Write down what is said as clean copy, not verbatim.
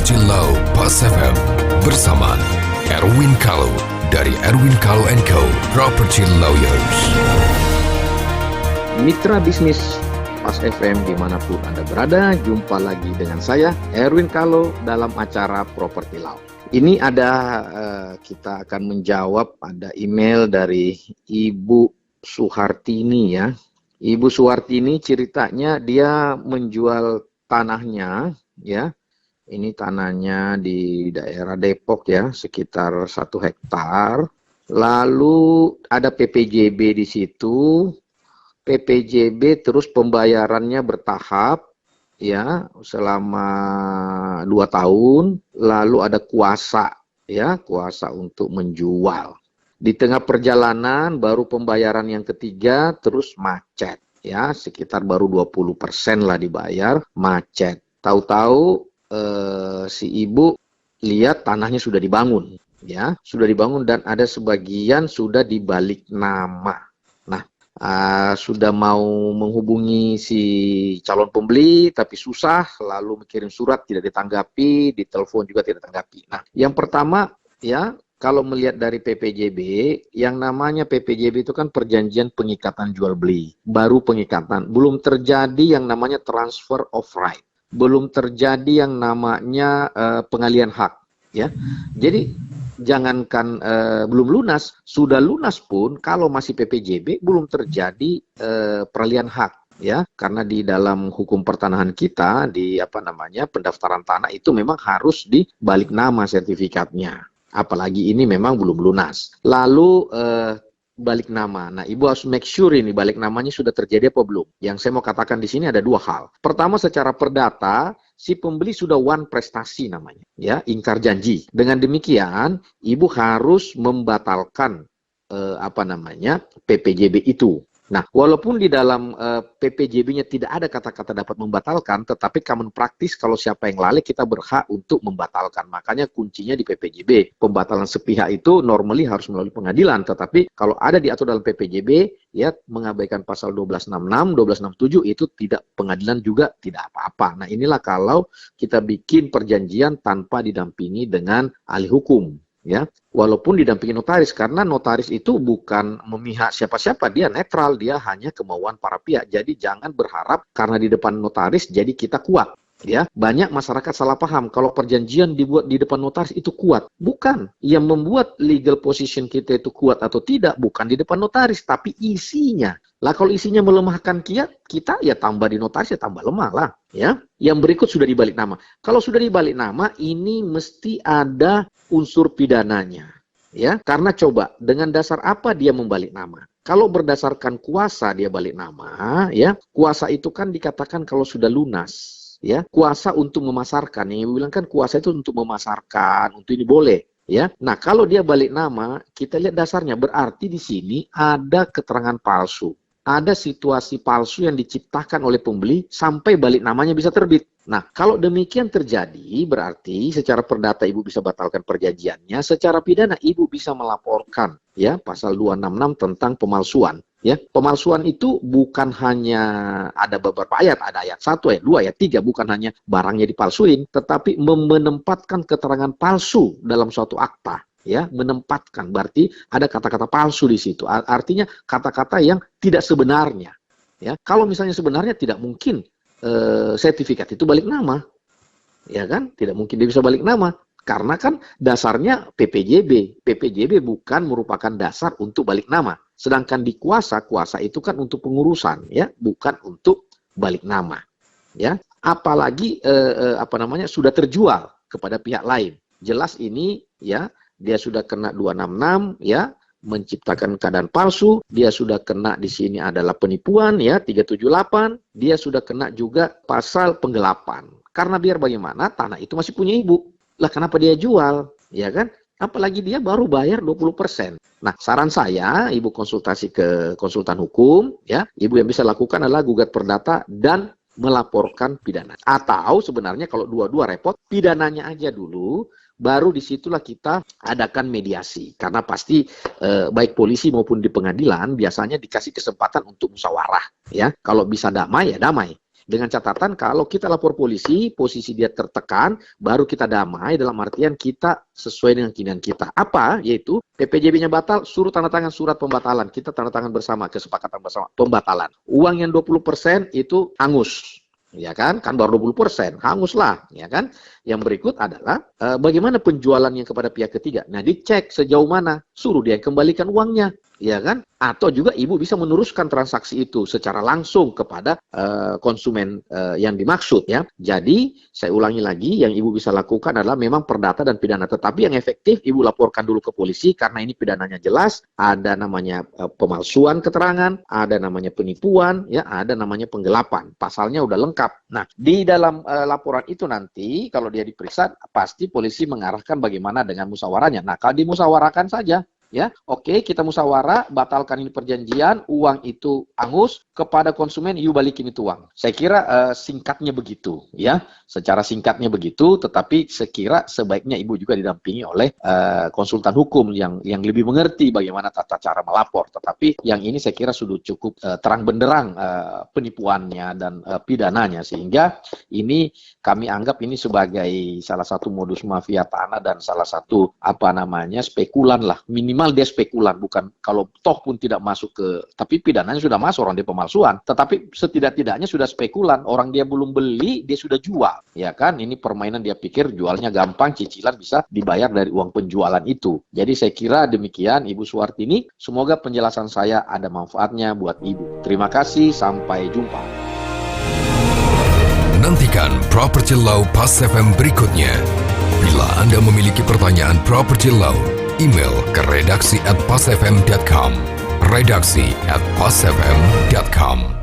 Property Law Pas FM bersama Erwin Kalau dari Erwin Kalau & Co. Property Lawyers. Mitra bisnis Pas FM dimanapun Anda berada, jumpa lagi dengan saya Erwin Kalau dalam acara Property Law. Ini ada kita akan menjawab ada email dari Ibu Suhartini ya. Ibu Suhartini ceritanya dia menjual tanahnya ya. Ini tanahnya di daerah Depok ya, sekitar 1 hektar. Lalu ada PPJB di situ. PPJB terus pembayarannya bertahap ya selama 2 tahun. Lalu ada kuasa ya, kuasa untuk menjual. Di tengah perjalanan baru pembayaran yang ketiga terus macet ya, sekitar baru 20% lah dibayar, macet. Tahu-tahu si ibu lihat tanahnya sudah dibangun ya, sudah dibangun dan ada sebagian sudah dibalik nama. Nah, sudah mau menghubungi si calon pembeli tapi susah, lalu kirim surat tidak ditanggapi, ditelepon juga tidak ditanggapi. Nah, yang pertama ya, kalau melihat dari PPJB, yang namanya PPJB itu kan perjanjian pengikatan jual beli, baru pengikatan, belum terjadi yang namanya transfer of right. Belum terjadi yang namanya pengalihan hak ya. Jadi jangankan belum lunas, sudah lunas pun kalau masih PPJB belum terjadi peralihan hak ya, karena di dalam hukum pertanahan kita di pendaftaran tanah itu memang harus dibalik nama sertifikatnya. Apalagi ini memang belum lunas. Lalu balik nama. Nah, ibu harus make sure ini balik namanya sudah terjadi apa belum. Yang saya mau katakan di sini ada 2 hal. Pertama, secara perdata si pembeli sudah one prestasi namanya, ya, ingkar janji. Dengan demikian, ibu harus membatalkan PPJB itu. Nah, walaupun di dalam PPJB-nya tidak ada kata-kata dapat membatalkan, tetapi common practice kalau siapa yang lalai kita berhak untuk membatalkan. Makanya kuncinya di PPJB. Pembatalan sepihak itu normally harus melalui pengadilan, tetapi kalau ada diatur dalam PPJB, ya mengabaikan pasal 1266, 1267 itu tidak, pengadilan juga tidak apa-apa. Nah, inilah kalau kita bikin perjanjian tanpa didampingi dengan ahli hukum. Ya, walaupun didampingi notaris, karena notaris itu bukan memihak siapa-siapa, dia netral, dia hanya kemauan para pihak. Jadi jangan berharap karena di depan notaris jadi kita kuat. Ya, banyak masyarakat salah paham kalau perjanjian dibuat di depan notaris itu kuat. Bukan, yang membuat legal position kita itu kuat atau tidak bukan di depan notaris, tapi isinya. Lah kalau isinya melemahkan kita ya tambah di notaris ya tambah lemah lah. Ya, yang berikut sudah dibalik nama. Kalau sudah dibalik nama, ini mesti ada unsur pidananya. Ya, karena coba dengan dasar apa dia membalik nama? Kalau berdasarkan kuasa dia balik nama, ya kuasa itu kan dikatakan kalau sudah lunas. Ya, kuasa untuk memasarkan, yang bilang kan kuasa itu untuk memasarkan, untuk ini boleh, ya. Nah, kalau dia balik nama, kita lihat dasarnya berarti di sini ada keterangan palsu, ada situasi palsu yang diciptakan oleh pembeli sampai balik namanya bisa terbit. Nah, kalau demikian terjadi, berarti secara perdata ibu bisa batalkan perjanjiannya, secara pidana ibu bisa melaporkan, ya, pasal 266 tentang pemalsuan. Ya, pemalsuan itu bukan hanya ada beberapa ayat, ada ayat 1, ayat 2, ayat 3, bukan hanya barangnya dipalsuin, tetapi menempatkan keterangan palsu dalam suatu akta. Ya, menempatkan berarti ada kata-kata palsu di situ. Artinya kata-kata yang tidak sebenarnya. Ya, kalau misalnya sebenarnya tidak mungkin sertifikat itu balik nama. Ya kan? Tidak mungkin dia bisa balik nama. Karena kan dasarnya PPJB. PPJB bukan merupakan dasar untuk balik nama. Sedangkan di kuasa itu kan untuk pengurusan, ya, bukan untuk balik nama. Ya, apalagi sudah terjual kepada pihak lain. Jelas ini, ya, dia sudah kena 266, ya, menciptakan keadaan palsu, dia sudah kena di sini adalah penipuan, ya, 378, dia sudah kena juga pasal penggelapan. Karena biar bagaimana, tanah itu masih punya ibu. Lah kenapa dia jual? Ya kan? Apalagi dia baru bayar 20%. Nah, saran saya, ibu konsultasi ke konsultan hukum, ya, ibu yang bisa lakukan adalah gugat perdata dan melaporkan pidana. Atau sebenarnya kalau dua-dua repot, pidananya aja dulu, baru disitulah kita adakan mediasi. Karena pasti baik polisi maupun di pengadilan biasanya dikasih kesempatan untuk musyawarah. Ya, kalau bisa damai ya damai. Dengan catatan kalau kita lapor polisi, posisi dia tertekan, baru kita damai dalam artian kita sesuai dengan keinginan kita. Apa? Yaitu PPJB-nya batal, suruh tanda tangan surat pembatalan. Kita tanda tangan bersama, kesepakatan bersama, pembatalan. Uang yang 20% itu hangus. Ya kan baru 20%, hanguslah, ya kan. Yang berikut adalah bagaimana penjualannya kepada pihak ketiga. Nah, dicek sejauh mana, suruh dia kembalikan uangnya, ya kan. Atau juga ibu bisa meneruskan transaksi itu secara langsung kepada konsumen yang dimaksud, ya. Jadi, saya ulangi lagi, yang ibu bisa lakukan adalah memang perdata dan pidana. Tetapi yang efektif, ibu laporkan dulu ke polisi, karena ini pidananya jelas, ada namanya pemalsuan keterangan, ada namanya penipuan, ya, ada namanya penggelapan. Pasalnya udah lengkap. Nah, di dalam laporan itu nanti, kalau dia diperiksa, pasti polisi mengarahkan bagaimana dengan musyawarahnya. Nah, kalau dimusyawarahkan saja, ya, oke, kita musyawarah, batalkan ini perjanjian, uang itu hangus, kepada konsumen, you balikin itu uang. Saya kira singkatnya begitu, ya, secara singkatnya begitu, tetapi sekira sebaiknya ibu juga didampingi oleh konsultan hukum yang lebih mengerti bagaimana tata cara melapor. Tetapi yang ini saya kira sudah cukup terang benderang penipuannya dan pidananya, sehingga ini kami anggap ini sebagai salah satu modus mafia tanah dan salah satu spekulan lah, minimal dia spekulan, bukan kalau toh pun tidak masuk ke, tapi pidananya sudah masuk, orang dia pemalsuan, tetapi setidak-tidaknya sudah spekulan, orang dia belum beli dia sudah jual, ya kan. Ini permainan, dia pikir jualnya gampang, cicilan bisa dibayar dari uang penjualan itu. Jadi saya kira demikian Ibu Suwartini, semoga penjelasan saya ada manfaatnya buat Ibu. Terima kasih, sampai jumpa. Nantikan Property Law Pas FM berikutnya. Bila Anda memiliki pertanyaan Property Law, email ke redaksi@pasfm.com. redaksi@pasfm.com.